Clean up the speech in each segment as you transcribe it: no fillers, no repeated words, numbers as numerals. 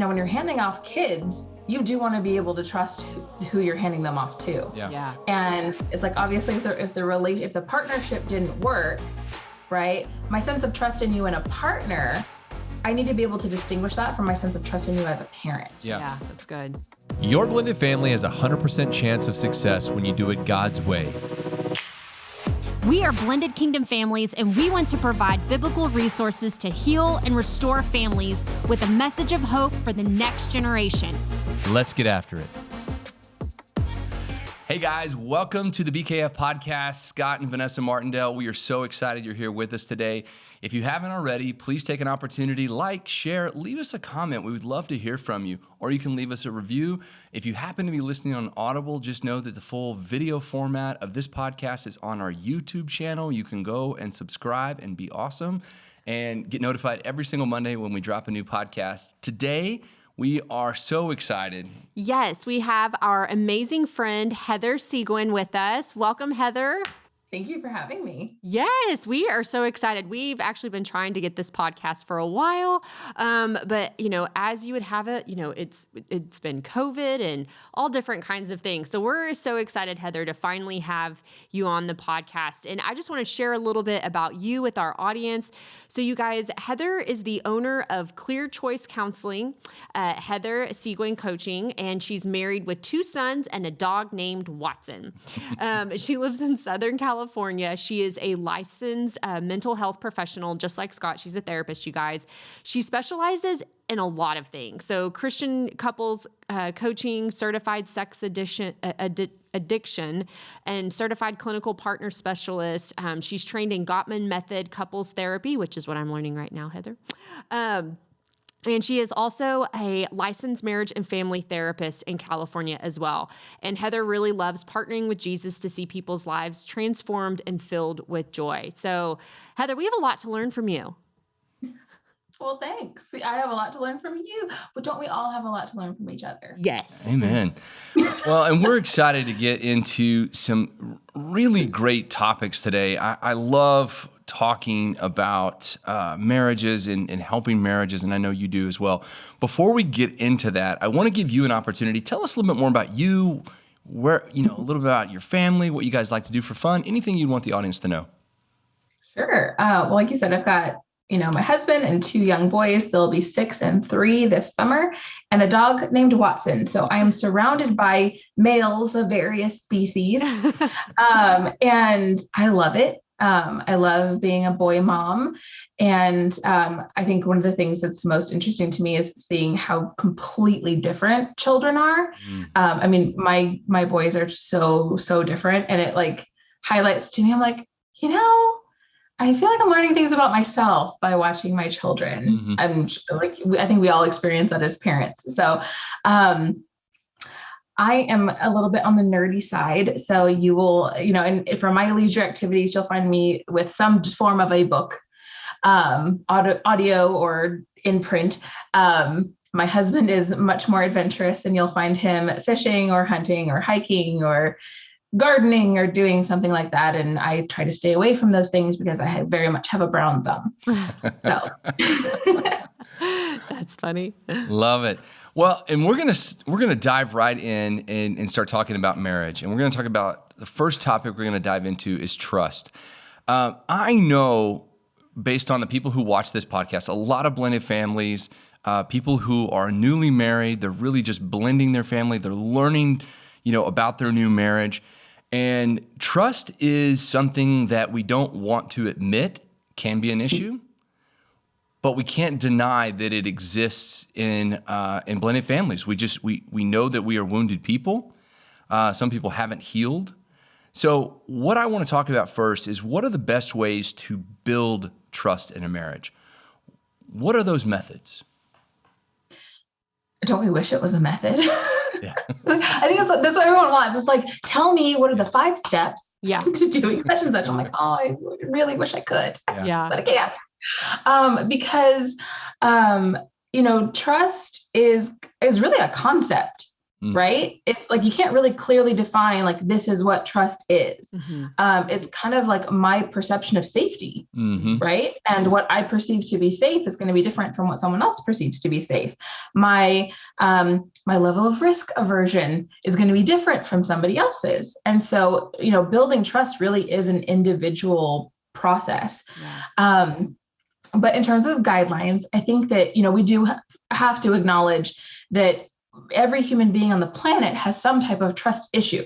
when you're handing off kids, you do want to be able to trust who you're handing them off to. Yeah. And it's like, obviously, if the partnership didn't work, right? My sense of trust in you and a partner, I need to be able to distinguish that from my sense of trust in you as a parent. Yeah, that's good. Your blended family has a 100% chance of success when you do it God's way. We are Blended Kingdom Families, and we want to provide biblical resources to heal and restore families with a message of hope for the next generation. Let's get after it. Hey guys, welcome to the BKF podcast. Scott and Vanessa Martindale, we are so excited you're here with us today. If you haven't already, please take an opportunity, like, share, leave us a comment. We would love to hear from you, or you can leave us a review. If you happen to be listening on Audible, just know that the full video format of this podcast is on our YouTube channel. You can go and subscribe and be awesome and get notified every single Monday when we drop a new podcast. Today, we are so excited. Yes, we have our amazing friend, Heather Seguin, with us. Welcome, Heather. Thank you for having me. Yes, we are so excited. We've actually been trying to get this podcast for a while, but as you would have it, it's been COVID and all different kinds of things. So we're so excited, Heather, to finally have you on the podcast. And I just want to share a little bit about you with our audience. So you guys, Heather is the owner of Clear Choice Counseling, Heather Seguin Coaching, and she's married with 2 sons and a dog named Watson. She lives in Southern California. She is a licensed mental health professional, just like Scott. She's a therapist, you guys. She specializes in a lot of things. So Christian couples coaching, certified sex addiction, and certified clinical partner specialist. She's trained in Gottman Method couples therapy, which is what I'm learning right now, Heather. And she is also a licensed marriage and family therapist in California as well. And Heather really loves partnering with Jesus to see people's lives transformed and filled with joy. So, Heather, we have a lot to learn from you. Well, thanks. I have a lot to learn from you, but don't we all have a lot to learn from each other? Yes. Amen. Well, and we're excited to get into some really great topics today. I love talking about marriages and helping marriages, and I know you do as well. Before we get into that, I want to give you an opportunity. Tell us a little bit more about you, a little bit about your family, what you guys like to do for fun, anything you'd want the audience to know. Sure. Well, like you said, I've got my husband and 2 young boys. They'll be 6 and 3 this summer, and a dog named Watson. So I am surrounded by males of various species, and I love it. I love being a boy mom. And I think one of the things that's most interesting to me is seeing how completely different children are. I mean, my boys are so different, and it highlights to me, I'm like, I feel like I'm learning things about myself by watching my children. Mm-hmm. I think we all experience that as parents. So I am a little bit on the nerdy side. So you will, and for my leisure activities, you'll find me with some form of a book, audio or in print. My husband is much more adventurous, and you'll find him fishing or hunting or hiking or gardening or doing something like that. And I try to stay away from those things because I very much have a brown thumb. So that's funny. Love it. Well, and we're gonna dive right in and start talking about marriage. And we're gonna talk about the first topic we're gonna dive into is trust. I know, based on the people who watch this podcast, a lot of blended families, people who are newly married, they're really just blending their family. They're learning, about their new marriage. And trust is something that we don't want to admit can be an issue, but we can't deny that it exists in blended families. We know that we are wounded people. Some people haven't healed. So what I want to talk about first is, what are the best ways to build trust in a marriage? What are those methods? Don't we wish it was a method? Yeah. I think that's what everyone wants. It's like, tell me what are the 5 steps to doing such and such. I'm like, oh, I really wish I could. Yeah. But I can't. Because trust is really a concept. right? It's like, you can't really clearly define like, this is what trust is. It's kind of like my perception of safety, right? And what I perceive to be safe is going to be different from what someone else perceives to be safe. My level of risk aversion is going to be different from somebody else's. And so, building trust really is an individual process. But in terms of guidelines, I think that, we do have to acknowledge that every human being on the planet has some type of trust issue,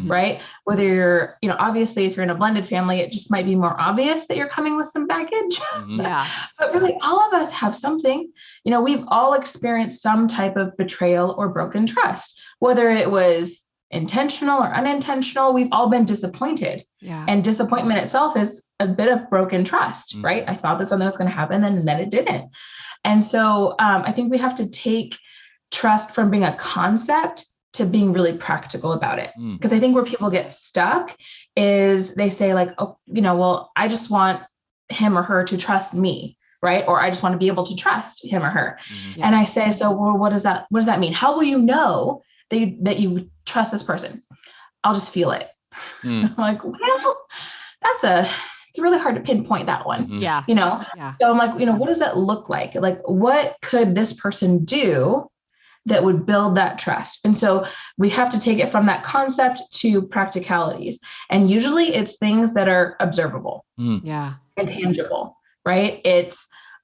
right? Whether you're, obviously, if you're in a blended family, it just might be more obvious that you're coming with some baggage. But really, all of us have something. We've all experienced some type of betrayal or broken trust, whether it was intentional or unintentional. We've all been disappointed. And disappointment itself is a bit of broken trust, right? I thought that something was going to happen and then it didn't. And so I think we have to take trust from being a concept to being really practical about it. Because I think where people get stuck is they say like, oh, well, I just want him or her to trust me, right? Or I just want to be able to trust him or her. And I say, so, well, what does that mean? How will you know that you trust this person? I'll just feel it. I'm like, well, it's really hard to pinpoint that one. So I'm like, what does that look like? Like, what could this person do that would build that trust? And so we have to take it from that concept to practicalities. And usually it's things that are observable and tangible, right?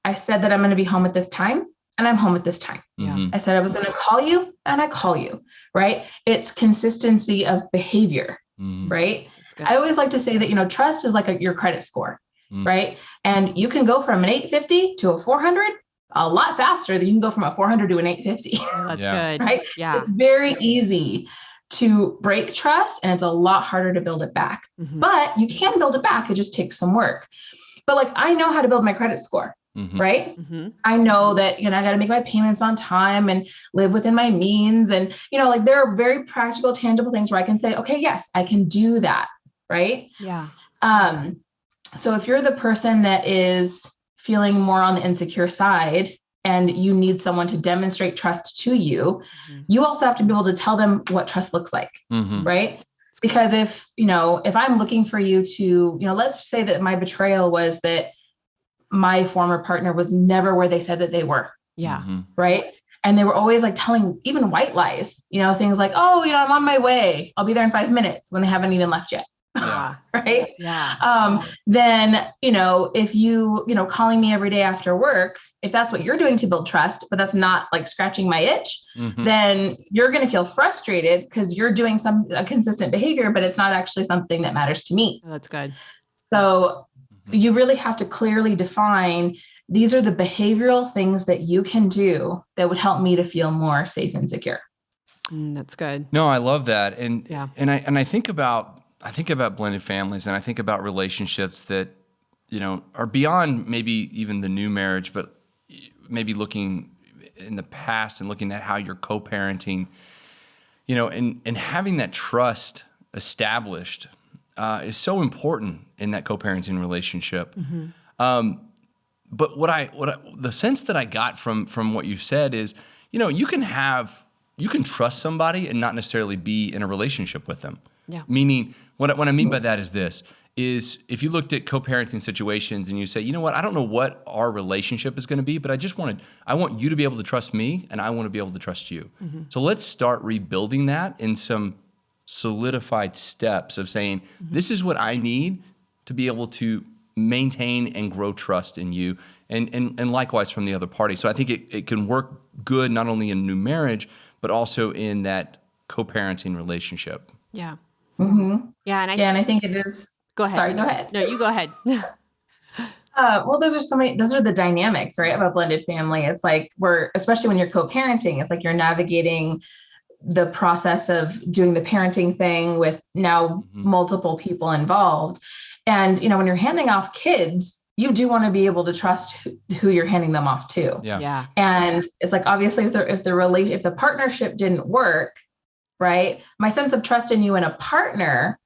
I said that I'm going to be home at this time and I'm home at this time. I said I was going to call you and I call you, right? It's consistency of behavior, right? I always like to say that, trust is like your credit score, right? And you can go from an 850 to a 400 a lot faster than you can go from a 400 to an 850. That's good. Right? It's very easy to break trust and it's a lot harder to build it back. But you can build it back. It just takes some work. But like, I know how to build my credit score, right? I know that, I got to make my payments on time and live within my means. And, like there are very practical, tangible things where I can say, okay, yes, I can do that. Right. So if you're the person that is feeling more on the insecure side and you need someone to demonstrate trust to you, you also have to be able to tell them what trust looks like. Right. Because if I'm looking for you to, let's say that my betrayal was that my former partner was never where they said that they were. Right. And they were always like telling even white lies, things like, oh, I'm on my way. I'll be there in 5 minutes when they haven't even left yet. Right. Then, if you, calling me every day after work, if that's what you're doing to build trust, but that's not like scratching my itch, then you're going to feel frustrated because you're doing a consistent behavior, but it's not actually something that matters to me. That's good. So you really have to clearly define, these are the behavioral things that you can do that would help me to feel more safe and secure. That's good. No, I love that. And I think about blended families, and I think about relationships that, are beyond maybe even the new marriage, but maybe looking in the past and looking at how you're co-parenting, and having that trust established is so important in that co-parenting relationship. But the sense that I got from what you said is, you can trust somebody and not necessarily be in a relationship with them. Meaning, what I mean by that is if you looked at co-parenting situations and you say, I don't know what our relationship is going to be, but I want you to be able to trust me and I want to be able to trust you. So let's start rebuilding that in some solidified steps of saying, this is what I need to be able to maintain and grow trust in you and likewise from the other party. So I think it can work good not only in new marriage, but also in that co-parenting relationship. Yeah. And I think it is. Go ahead. Sorry, go ahead. No, you go ahead. Well, those are the dynamics, right, of a blended family. It's like especially when you're co-parenting, it's like you're navigating the process of doing the parenting thing with now multiple people involved. And, when you're handing off kids, you do want to be able to trust who you're handing them off to. And it's like, obviously, if the partnership didn't work, right, my sense of trust in you and a partner,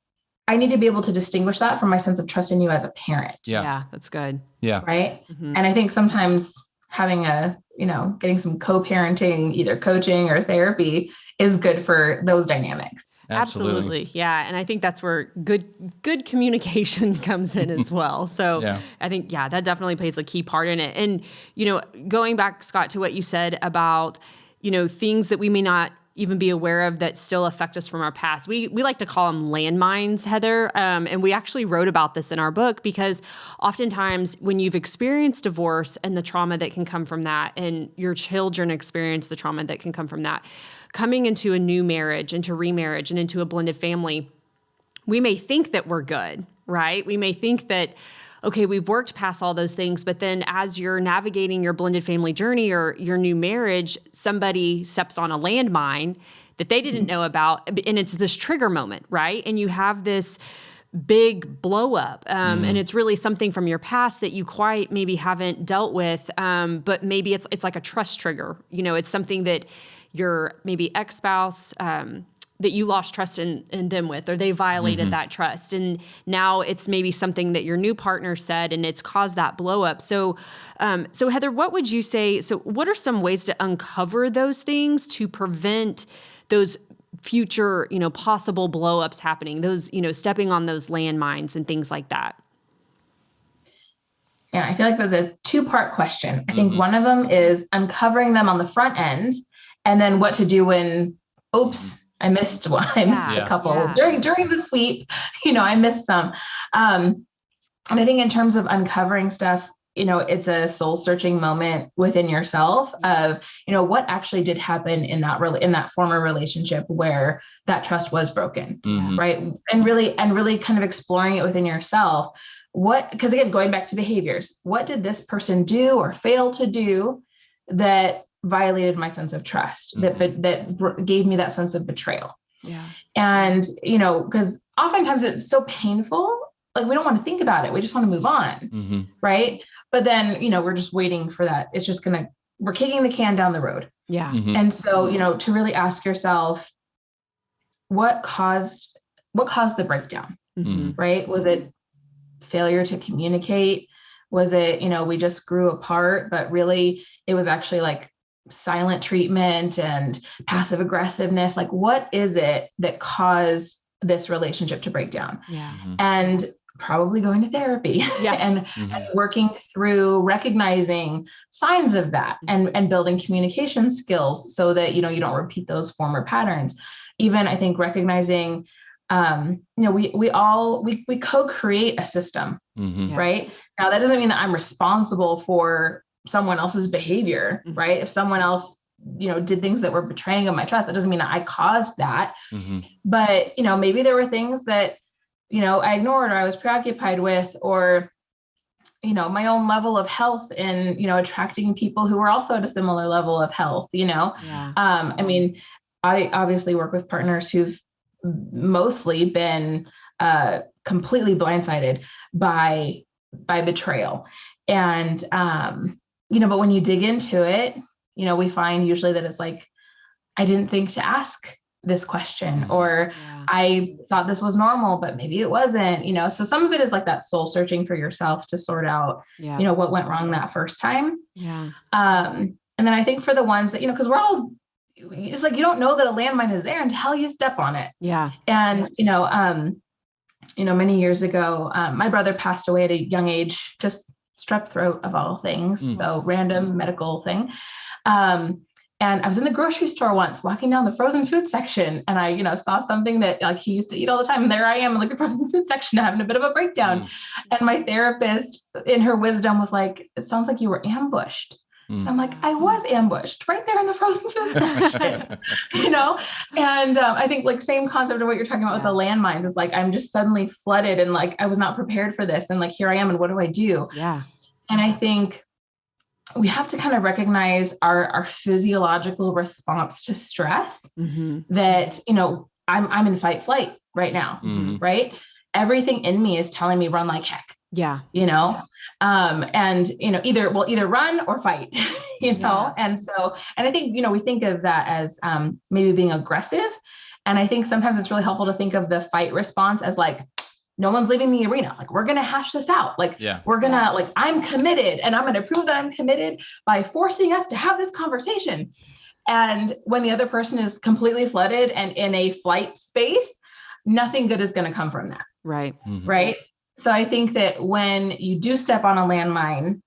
I need to be able to distinguish that from my sense of trust in you as a parent. Yeah, that's good. Yeah. Right. And I think sometimes having a getting some co-parenting, either coaching or therapy is good for those dynamics. Absolutely. Yeah. And I think that's where good communication comes in as well. So Yeah. I think, that definitely plays a key part in it. And, going back, Scott, to what you said about, things that we may not even be aware of that still affect us from our past. We like to call them landmines, Heather. And we actually wrote about this in our book because oftentimes when you've experienced divorce and the trauma that can come from that, and your children experience the trauma that can come from that, coming into a new marriage, into remarriage, and into a blended family, we may think that we're good, right? We may think that, okay, we've worked past all those things, but then as you're navigating your blended family journey or your new marriage, somebody steps on a landmine that they didn't know about, and it's this trigger moment, right? And you have this big blow up, and it's really something from your past that you quite maybe haven't dealt with, but maybe it's like a trust trigger. It's something that your maybe ex-spouse, that you lost trust in them with, or they violated that trust. And now it's maybe something that your new partner said, and it's caused that blow up. So Heather, what would you say? So what are some ways to uncover those things to prevent those future, possible blow ups happening, those, stepping on those landmines and things like that? Yeah, I feel like there's a two-part question. I think one of them is uncovering them on the front end, and then what to do when, oops, I missed one. I missed a couple during the sweep. I missed some. And I think in terms of uncovering stuff, it's a soul searching moment within yourself of, what actually did happen in that former relationship where that trust was broken, right? And really kind of exploring it within yourself. Because again, going back to behaviors, what did this person do or fail to do that violated my sense of trust, that gave me that sense of betrayal? Yeah. And, because oftentimes it's so painful, like we don't want to think about it. We just want to move on. Right. But then, we're just waiting for that. It's just we're kicking the can down the road. Yeah. And so, to really ask yourself, what caused the breakdown? Right. Was it failure to communicate? Was it, we just grew apart, but really it was actually like silent treatment and passive aggressiveness? Like, what is it that caused this relationship to break down? Yeah. And probably going to therapy and working through recognizing signs of that and building communication skills so that, you don't repeat those former patterns. Even I think recognizing, we co-create a system, right? Now that doesn't mean that I'm responsible for someone else's behavior, right? If someone else, did things that were betraying of my trust, that doesn't mean that I caused that. But, maybe there were things that, I ignored or I was preoccupied with, or, my own level of health in, attracting people who were also at a similar level of health, I mean, I obviously work with partners who've mostly been completely blindsided by betrayal. And, but when you dig into it, we find usually that it's like, I didn't think to ask this question, or I thought this was normal, but maybe it wasn't, so some of it is like that soul searching for yourself to sort out, what went wrong that first time. And then I think for the ones that, because it's like, you don't know that a landmine is there until you step on it. And, many years ago, my brother passed away at a young age, just strep throat of all things. So random medical thing. And I was in the grocery store once walking down the frozen food section, and I, saw something that like he used to eat all the time. And there I am in like the frozen food section having a bit of a breakdown. And my therapist in her wisdom was like, it sounds like you were ambushed. I'm like, I was ambushed right there in the frozen food section, and I think like same concept of what you're talking about with the landmines is like, I'm just suddenly flooded and like, I was not prepared for this. And like, here I am. And what do I do? And I think we have to kind of recognize our physiological response to stress that, I'm in fight flight right now, right? Everything in me is telling me run like heck. And, either run or fight, and I think, we think of that as maybe being aggressive. And I think sometimes it's really helpful to think of the fight response as like, no one's leaving the arena. Like, we're going to hash this out. Like, we're going to, like, I'm committed, and I'm going to prove that I'm committed by forcing us to have this conversation. And when the other person is completely flooded and in a flight space, nothing good is going to come from that. Right. Right. So I think that when you do step on a landmine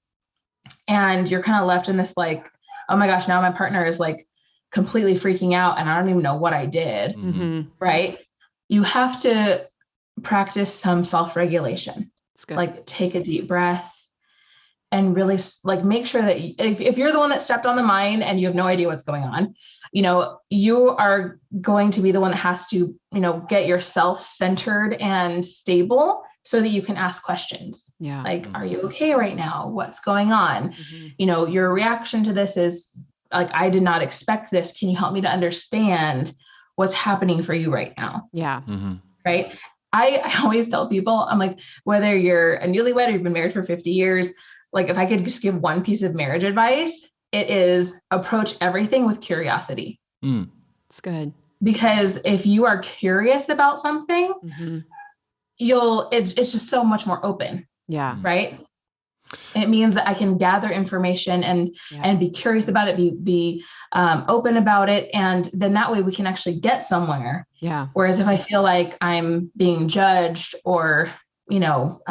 and you're kind of left in this, like, oh my gosh, now my partner is like completely freaking out and I don't even know what I did. Right. You have to practice some self-regulation. Like, take a deep breath and really, like, make sure that if you're the one that stepped on the mine and you have no idea what's going on, you know, you are going to be the one that has to, you know, get yourself centered and stable so that you can ask questions. Like, are you okay right now? What's going on? You know, your reaction to this is like, I did not expect this. Can you help me to understand what's happening for you right now? Right. I always tell people, I'm like, whether you're a newlywed or you've been married for 50 years, like, if I could just give one piece of marriage advice, it is approach everything with curiosity. It's good. Because if you are curious about something, it's just so much more open. Right. It means that I can gather information and be curious about it, be open about it. And then that way we can actually get somewhere. Whereas if I feel like I'm being judged or, you know,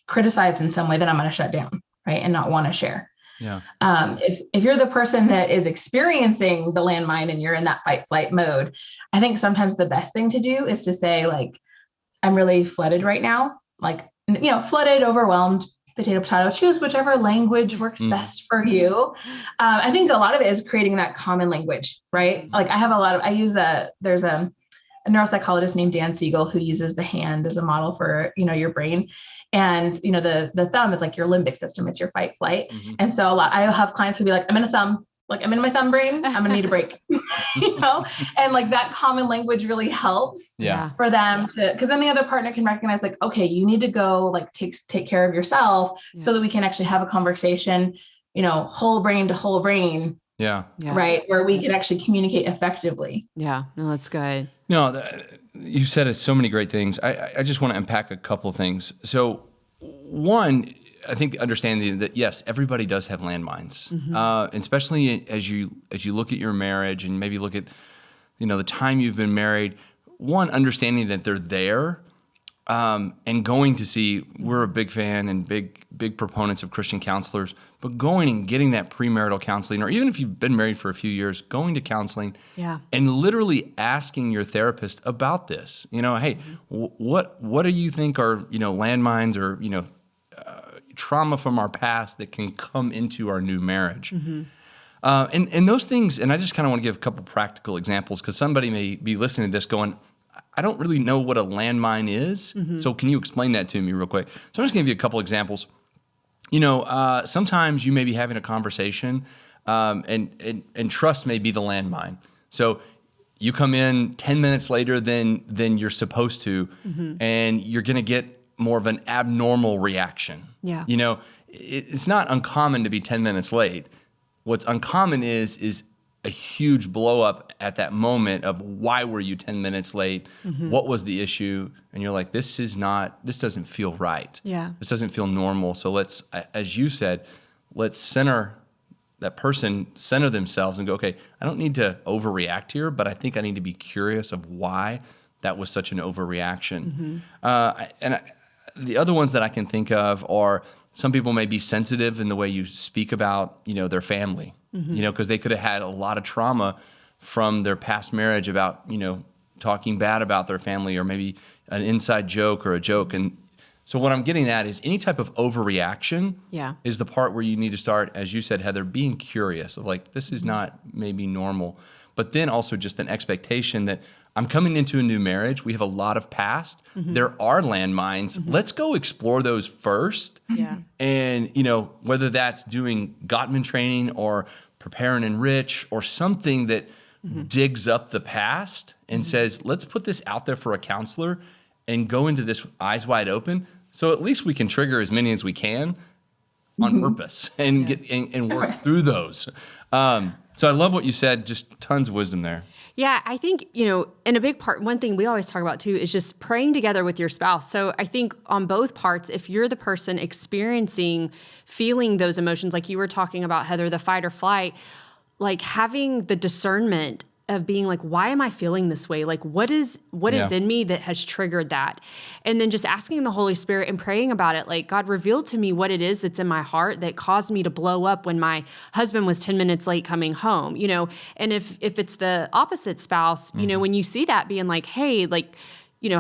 criticized in some way, then I'm going to shut down, right, and not want to share. If you're the person that is experiencing the landmine and you're in that fight flight mode, I think sometimes the best thing to do is to say, like, I'm really flooded right now, like, you know, flooded, overwhelmed, potato, choose whichever language works best for you. I think a lot of it is creating that common language, right? Like, there's a neuropsychologist named Dan Siegel who uses the hand as a model for, you know, your brain. And, you know, the thumb is like your limbic system. It's your fight flight. And so I have clients who be like, I'm in my thumb brain. I'm gonna need a break, you know? And like, that common language really helps for them because then the other partner can recognize, like, okay, you need to go, like, take care of yourself so that we can actually have a conversation, you know, whole brain to whole brain. Right. Where we can actually communicate effectively. No, that's good. No, you said so many great things. I just want to unpack a couple of things. So one, I think understanding that, yes, everybody does have landmines, especially as you look at your marriage and maybe look at, you know, the time you've been married. One, understanding that they're there, and going to see. We're a big fan and big proponents of Christian counselors, but going and getting that premarital counseling, or even if you've been married for a few years, going to counseling, and literally asking your therapist about this. You know, hey, what do you think are, you know, landmines or, you know, trauma from our past that can come into our new marriage. And those things, and I just kind of want to give a couple practical examples because somebody may be listening to this going, I don't really know what a landmine is. So can you explain that to me real quick? So I'm just going to give you a couple examples. You know, sometimes you may be having a conversation and trust may be the landmine. So you come in 10 minutes later than you're supposed to, and you're going to get more of an abnormal reaction. You know, it's not uncommon to be 10 minutes late. What's uncommon is a huge blow up at that moment of why were you 10 minutes late? What was the issue? And you're like, this doesn't feel right. This doesn't feel normal. So let's, as you said, let's center themselves and go, okay, I don't need to overreact here, but I think I need to be curious of why that was such an overreaction. The other ones that I can think of are some people may be sensitive in the way you speak about, you know, their family, you know, because they could have had a lot of trauma from their past marriage about, you know, talking bad about their family or maybe an inside joke or a joke. And so what I'm getting at is any type of overreaction is the part where you need to start, as you said, Heather, being curious of like, this is not maybe normal, but then also just an expectation that I'm coming into a new marriage. We have a lot of past. There are landmines. Let's go explore those first. And, you know, whether that's doing Gottman training or Prepare and Enrich or something that digs up the past and says, let's put this out there for a counselor and go into this with eyes wide open. So at least we can trigger as many as we can on purpose and get and work through those. So I love what you said. Just tons of wisdom there. Yeah, I think, and a big part, one thing we always talk about too, is just praying together with your spouse. So I think on both parts, if you're the person feeling those emotions, like you were talking about, Heather, the fight or flight, like having the discernment of being like, why am I feeling this way? Like, what is in me that has triggered that? And then just asking the Holy Spirit and praying about it. Like, God, reveal to me what it is that's in my heart that caused me to blow up when my husband was 10 minutes late coming home, and if it's the opposite spouse, when you see that, being like, hey, like,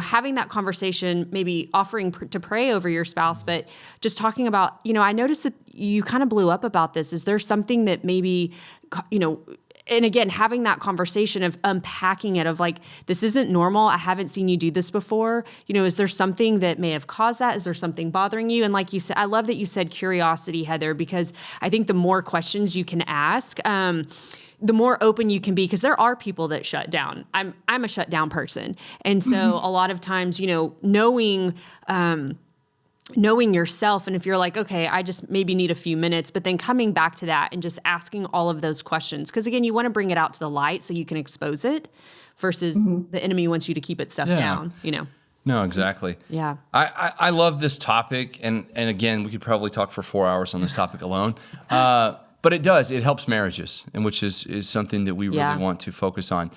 having that conversation, maybe offering to pray over your spouse, but just talking about, I noticed that you kind of blew up about this. Is there something that maybe, and again, having that conversation of unpacking it, of like, this isn't normal. I haven't seen you do this before. Is there something that may have caused that? Is there something bothering you? And like you said, I love that you said curiosity, Heather, because I think the more questions you can ask, the more open you can be, because there are people that shut down. I'm a shut down person. And so a lot of times, knowing yourself, and if you're like, okay, I just maybe need a few minutes, but then coming back to that and just asking all of those questions. Because again, you want to bring it out to the light so you can expose it, versus the enemy wants you to keep it stuffed down, No, exactly. Yeah. I love this topic. And again, we could probably talk for 4 hours on this topic alone. But it helps marriages, and which is something that we really want to focus on.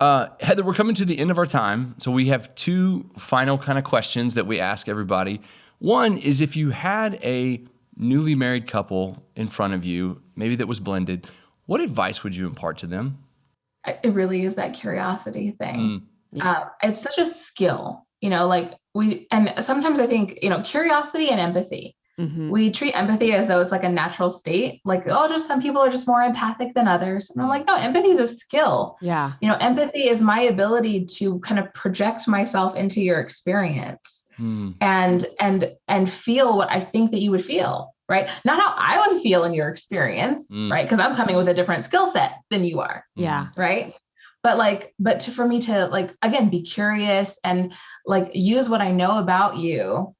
Heather, we're coming to the end of our time. So we have 2 final kind of questions that we ask everybody. One is, if you had a newly married couple in front of you, maybe that was blended, what advice would you impart to them? It really is that curiosity thing. It's such a skill, and sometimes I think, curiosity and empathy. We treat empathy as though it's like a natural state, like, just some people are just more empathic than others. And I'm like, no, empathy is a skill. Yeah. Empathy is my ability to kind of project myself into your experience and feel what I think that you would feel, right? Not how I would feel in your experience, right? Because I'm coming with a different skill set than you are. Yeah. Right. But for me to like, again, be curious and like use what I know about you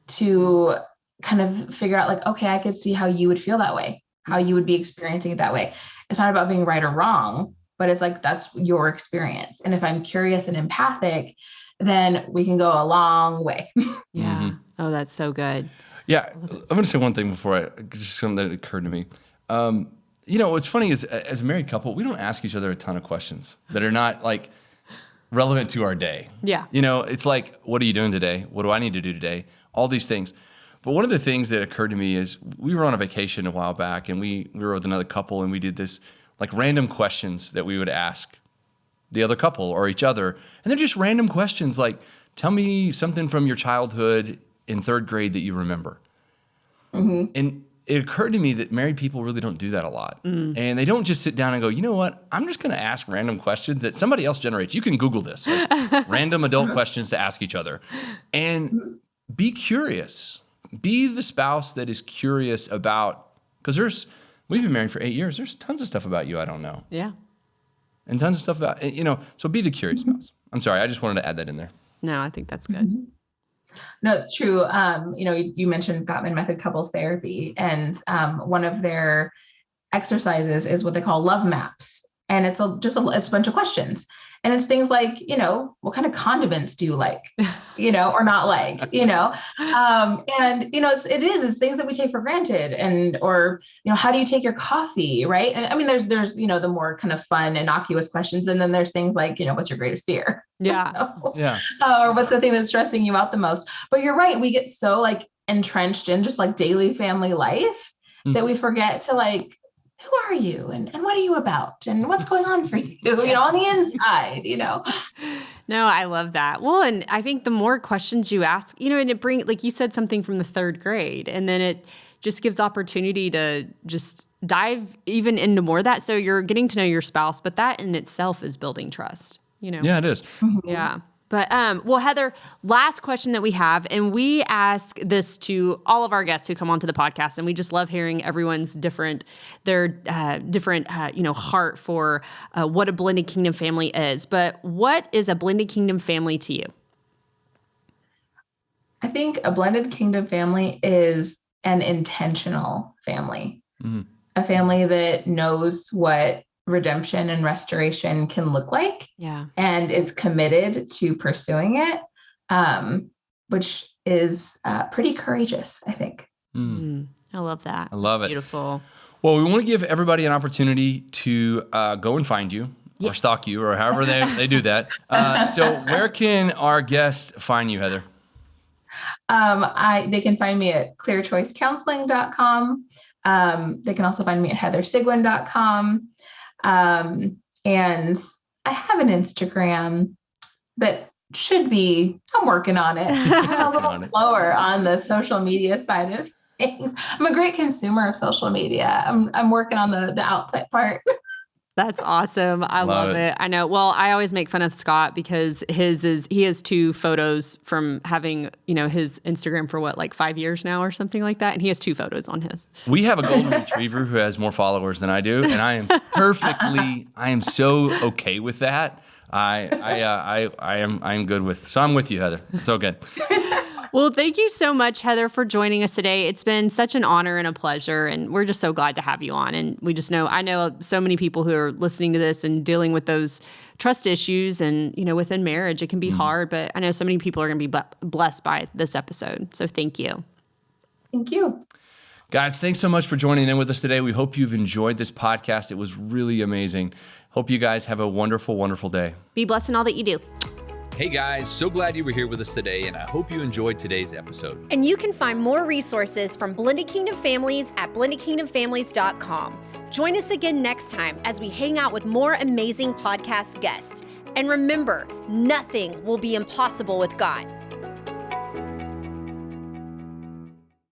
to kind of figure out like, okay, I could see how you would feel that way, how you would be experiencing it that way. It's not about being right or wrong, but it's like, that's your experience. And if I'm curious and empathic, then we can go a long way. Yeah. Oh, that's so good. Yeah. I'm going to say one thing before just something that occurred to me. What's funny is, as a married couple, we don't ask each other a ton of questions that are not like relevant to our day. Yeah. It's like, what are you doing today? What do I need to do today? All these things. But one of the things that occurred to me is, we were on a vacation a while back, and we were with another couple, and we did this like random questions that we would ask the other couple or each other. And they're just random questions like, tell me something from your childhood in 3rd grade that you remember. And it occurred to me that married people really don't do that a lot. And they don't just sit down and go, you know what, I'm just going to ask random questions that somebody else generates. You can Google this, like, random adult questions to ask each other. And be curious. Be the spouse that is curious about, because we've been married for 8 years. There's tons of stuff about you I don't know. Yeah. And tons of stuff about, so be the curious spouse. I'm sorry, I just wanted to add that in there. No, I think that's good. No, it's true. You mentioned Gottman Method couples therapy, and one of their exercises is what they call love maps. And it's it's a bunch of questions. And it's things like, what kind of condiments do you like, or not like, it's things that we take for granted, or how do you take your coffee, right? And I mean, there's the more kind of fun, innocuous questions. And then there's things like, what's your greatest fear? Yeah. Or what's the thing that's stressing you out the most? But you're right. We get so like entrenched in just like daily family life that we forget to like, who are you and what are you about and what's going on for you, on the inside, No, I love that. Well, and I think the more questions you ask, and it brings, like you said, something from the 3rd grade, and then it just gives opportunity to just dive even into more of that. So you're getting to know your spouse, but that in itself is building trust, Yeah, it is. Yeah. But, well, Heather, last question that we have, and we ask this to all of our guests who come onto the podcast, and we just love hearing everyone's different heart for what a blended kingdom family is. But what is a blended kingdom family to you? I think a blended kingdom family is an intentional family. a family that knows what redemption and restoration can look like Yeah. and is committed to pursuing it, which is pretty courageous, I think. I love that. I love it. Beautiful. Well, we want to give everybody an opportunity to go and find you or stalk you or however they do that. So where can our guests find you, Heather? They can find me at clearchoicecounseling.com. They can also find me at heathersigwin.com. And I have an Instagram that should be, I'm working on it. I'm a little slower on the social media side of things. I'm a great consumer of social media. I'm working on the output part. That's awesome. I love it. I know. Well, I always make fun of Scott because he has 2 photos from having, his Instagram for like 5 years now or something like that. And he has 2 photos on his. We have a golden retriever who has more followers than I do. And I am so okay with that. I am good with, so I'm with you, Heather. It's all good. Well, thank you so much, Heather, for joining us today. It's been such an honor and a pleasure, and we're just so glad to have you on. And I know so many people who are listening to this and dealing with those trust issues and, within marriage, it can be hard, but I know so many people are going to be blessed by this episode. So thank you. Thank you. Guys, thanks so much for joining in with us today. We hope you've enjoyed this podcast. It was really amazing. Hope you guys have a wonderful, wonderful day. Be blessed in all that you do. Hey guys, so glad you were here with us today, and I hope you enjoyed today's episode. And you can find more resources from Blended Kingdom Families at blendedkingdomfamilies.com. Join us again next time as we hang out with more amazing podcast guests. And remember, nothing will be impossible with God.